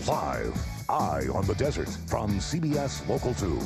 Live, Eye on the Desert from CBS Local 2.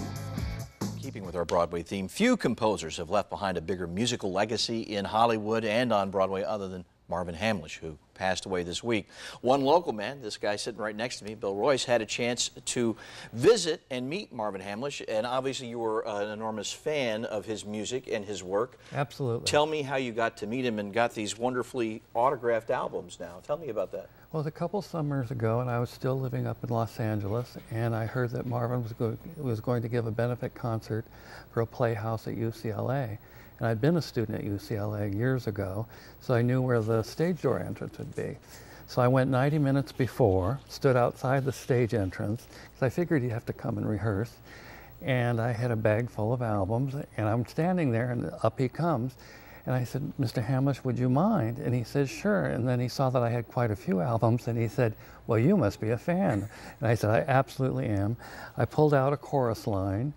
Keeping with our Broadway theme, few composers have left behind a bigger musical legacy in Hollywood and on Broadway other than Marvin Hamlisch, who passed away this week. One local man, this guy sitting right next to me, Bill Royce, had a chance to visit and meet Marvin Hamlisch, and obviously you were an enormous fan of his music and his work. Absolutely. Tell me how you got to meet him and got these wonderfully autographed albums now. Tell me about that. Well, it was a couple summers ago, and I was still living up in Los Angeles, and I heard that Marvin was going to give a benefit concert for a playhouse at UCLA. And I'd been a student at UCLA years ago, so I knew where the stage door entrance would be. So I went 90 minutes before, stood outside the stage entrance, because I figured he'd have to come and rehearse. And I had a bag full of albums, and I'm standing there, and up he comes. And I said, "Mr. Hamlisch, would you mind?" And he said, "Sure." And then he saw that I had quite a few albums, and he said, "Well, you must be a fan." And I said, "I absolutely am." I pulled out a chorus line,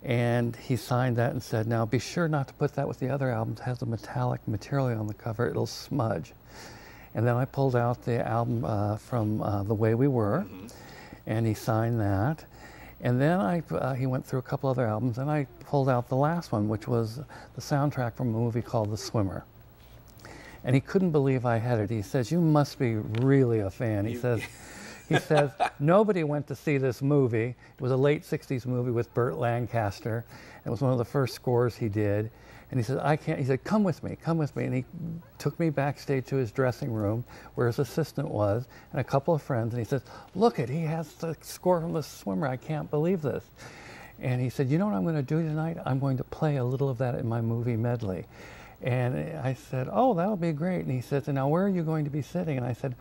and he signed that and said, "Now be sure not to put that with the other albums. It has a metallic material on the cover. It'll smudge." And then I pulled out the album from The Way We Were, and he signed that. And then he went through a couple other albums, and I pulled out the last one, which was the soundtrack from a movie called The Swimmer. And he couldn't believe I had it. He says, "You must be really a fan." He says, "Nobody went to see this movie. It was a late 60s movie with Burt Lancaster. It was one of the first scores he did. And he said, "I can't." He said, come with me. And he took me backstage to his dressing room where his assistant was and a couple of friends. And he says, "Look he has the score from The Swimmer. I can't believe this." And he said, "You know what I'm going to do tonight? I'm going to play a little of that in my movie medley." And I said, "Oh, that'll be great." And he says, "And now where are you going to be sitting?" And I said,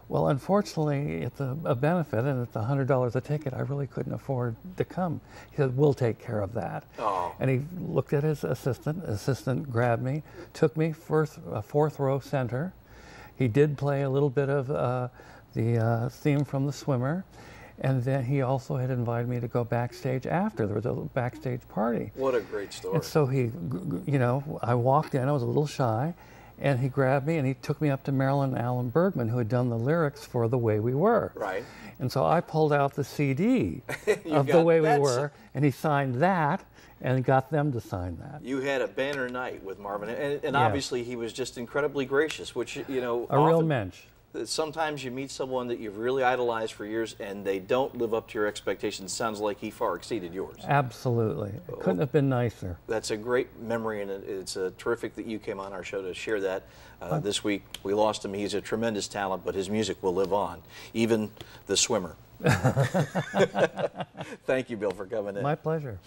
"Well, unfortunately, it's a benefit, and it's $100 a ticket. I really couldn't afford to come." He said, "We'll take care of that." Oh. And he looked at his assistant. The assistant grabbed me, took me fourth row center. He did play a little bit of the theme from The Swimmer. And then he also had invited me to go backstage after. There was a backstage party. What a great story. And so I walked in, I was a little shy, and he grabbed me and he took me up to Marilyn Allen Bergman, who had done the lyrics for The Way We Were. Right. And so I pulled out the CD of The Way We Were, and he signed that and got them to sign that. You had a banner night with Marvin, and Yeah. obviously he was just incredibly gracious, which, A real mensch. Sometimes you meet someone that you've really idolized for years and they don't live up to your expectations. Sounds like he far exceeded yours. Absolutely. It couldn't have been nicer. That's a great memory, and it's terrific that you came on our show to share that this week. We lost him. He's a tremendous talent, but his music will live on, even The Swimmer. Thank you, Bill, for coming in. My pleasure.